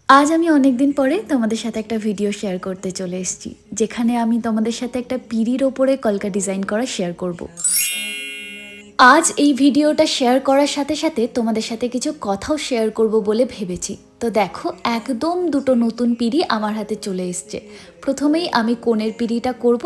আজ আমি অনেক দিন পরে তোমাদের সাথে একটা ভিডিও শেয়ার করতে চলে এসেছি, যেখানে আমি তোমাদের সাথে একটা পিড়ির ওপরে কলকা ডিজাইন করা শেয়ার করব। আজ এই ভিডিওটা শেয়ার করার সাথে সাথে তোমাদের সাথে কিছু কথাও শেয়ার করব বলে ভেবেছি। তো দেখো, একদম দুটো নতুন পিড়ি আমার হাতে চলে এসছে। প্রথমেই আমি কোণের পিড়িটা করব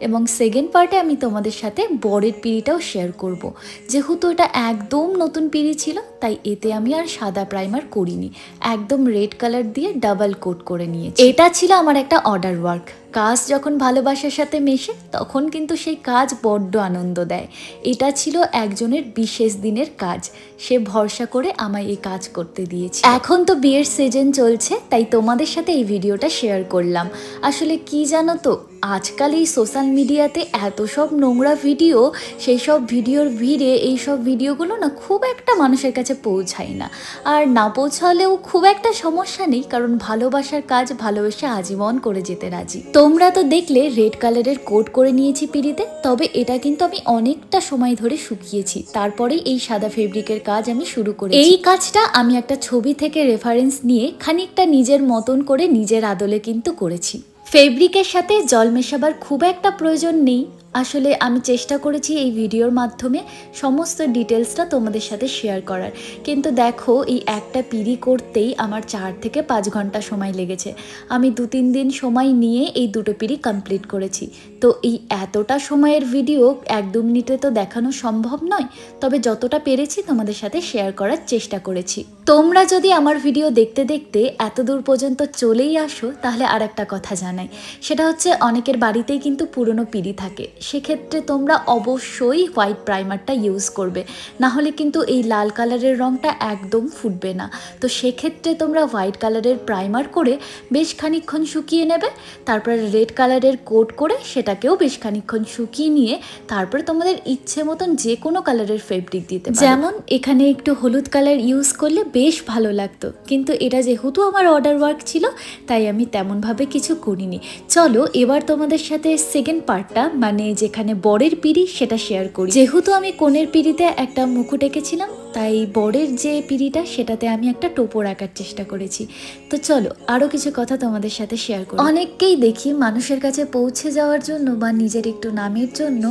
এবং সেকেন্ড পার্টে আমি তোমাদের সাথে বরের পিড়িটাও শেয়ার করব। যেহেতু এটা একদম নতুন পিড়ি ছিল, তাই এতে আমি আর সাদা প্রাইমার করিনি, একদম রেড কালার দিয়ে ডাবল কোট করে নিয়েছি। এটা ছিল আমার একটা অর্ডার ওয়ার্ক। কাজ যখন ভালোবাসার সাথে মেশে তখন কিন্তু সেই কাজ বড্ড আনন্দ দেয়। এটা ছিল একজনের বিশেষ দিনের কাজ, সে ভরসা করে আমায় এই কাজ করতে দিয়েছে। এখন তো বিয়ের সিজন চলছে, তাই তোমাদের সাথে এই ভিডিওটা শেয়ার করলাম। আসলে কি জানো তো, আজকাল এই সোশ্যাল মিডিয়াতে এত সব নোংরা ভিডিও, সেই সব ভিডিওর ভিড়ে এই সব ভিডিওগুলো না খুব একটা মানুষের কাছে পৌঁছায় না। আর না পৌঁছালেও খুব একটা সমস্যা নেই, কারণ ভালোবাসার কাজ ভালোবেসে আজীবন করে যেতে রাজি। তোমরা তো দেখলে রেড কালারের কোট করে নিয়েছি পিড়িতে, তবে এটা কিন্তু আমি অনেকটা সময় ধরে শুকিয়েছি, তারপরেই এই সাদা ফেব্রিকের কাজ আমি শুরু করি। এই কাজটা আমি একটা ছবি থেকে রেফারেন্স নিয়ে খানিকটা নিজের মতন করে নিজের আদলে কিন্তু করেছি। ফেব্রিকের সাথে জল মেশাবার খুব একটা প্রয়োজন নেই। আসলে আমি চেষ্টা করেছি এই ভিডিওর মাধ্যমে সমস্ত ডিটেলসটা তোমাদের সাথে শেয়ার করার, কিন্তু দেখো এই একটা পিড়ি করতেই আমার 4 থেকে 5 ঘন্টা সময় লেগেছে। আমি 2-3 দিন সময় নিয়ে এই দুটো পিড়ি কমপ্লিট করেছি। তো এই এতটা সময়ের ভিডিও 1-2 মিনিটে তো দেখানো সম্ভব নয়, তবে যতটা পেরেছি তোমাদের সাথে শেয়ার করার চেষ্টা করেছি। তোমরা যদি আমার ভিডিও দেখতে দেখতে এত দূর পর্যন্ত চলেই আসো, তাহলে আর একটা কথা জানাই, সেটা হচ্ছে অনেকের বাড়িতেই কিন্তু পুরনো পিড়ি থাকে। সেক্ষেত্রে তোমরা অবশ্যই হোয়াইট প্রাইমারটা ইউজ করবে, না হলে কিন্তু এই লাল কালারের রঙটা একদম ফুটবে না। তো সেক্ষেত্রে তোমরা হোয়াইট কালারের প্রাইমার করে বেশ খানিকক্ষণ শুকিয়ে নেবে, তারপর রেড কালারের কোট করে সেটাকেও বেশ খানিকক্ষণ শুকিয়ে নিয়ে তারপরে তোমাদের ইচ্ছে মতন যে কোনো কালারের ফেব্রিক দিতে পারো। যেমন এখানে একটু হলুদ কালার ইউজ করলে বেশ ভালো লাগতো, কিন্তু এটা যেহেতু আমার অর্ডার ওয়ার্ক ছিল, তাই আমি তেমনভাবে কিছু করিনি। চলো এবার তোমাদের সাথে সেকেন্ড পার্টটা, মানে যেখানে বরের পিড়ি, সেটা শেয়ার করি। যেহেতু আমি কোণের পিড়িতে একটা মুকুট এঁকেছিলাম, তাই বরের যে পিড়িটা সেটাতে আমি একটা টোপর আঁকার চেষ্টা করেছি। তো চলো আরও কিছু কথা তোমাদের সাথে শেয়ার করি। অনেককেই দেখি মানুষের কাছে পৌঁছে যাওয়ার জন্য বা নিজের একটু নামের জন্য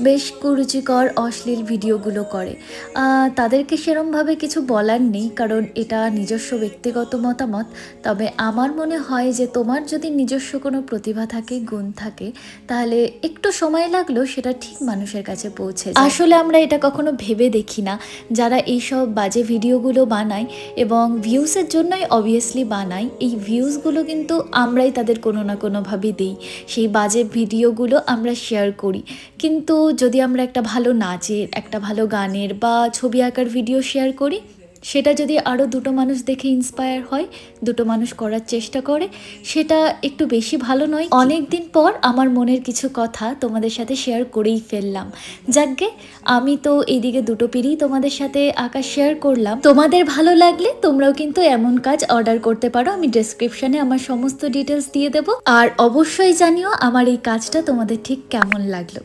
বেশ কুরুচিকর অশ্লীল ভিডিওগুলো করে। তাদেরকে সেরমভাবে কিছু বলার নেই, কারণ এটা নিজস্ব ব্যক্তিগত মতামত। তবে আমার মনে হয় যে তোমার যদি নিজস্ব কোনো প্রতিভা থাকে, গুণ থাকে, তাহলে একটু সময় লাগলেও সেটা ঠিক মানুষের কাছে পৌঁছে যায়। আসলে আমরা এটা কখনো ভেবে দেখি না, যারা এইসব বাজে ভিডিওগুলো বানায় এবং ভিউসের জন্যই অবভিয়াসলি বানায়, এই ভিউসগুলো কিন্তু আমরাই তাদের কোনো না কোনোভাবে দিই। সেই বাজে ভিডিওগুলো আমরা শেয়ার করি, কিন্তু যদি আমরা একটা ভালো নাচের, একটা ভালো গানের বা ছবি আঁকার ভিডিও শেয়ার করি, সেটা যদি আরও দুটো মানুষ দেখে ইন্সপায়ার হয়, দুটো মানুষ করার চেষ্টা করে, সেটা একটু বেশি ভালো নয়? অনেক দিন পর আমার মনের কিছু কথা তোমাদের সাথে শেয়ার করেই ফেললাম। যাকগে, আমি তো এইদিকে দুটো পিড়ি তোমাদের সাথে আঁকা শেয়ার করলাম। তোমাদের ভালো লাগলে তোমরাও কিন্তু এমন কাজ অর্ডার করতে পারো, আমি ডেসক্রিপশনে আমার সমস্ত ডিটেলস দিয়ে দেবো। আর অবশ্যই জানিও আমার এই কাজটা তোমাদের ঠিক কেমন লাগলো।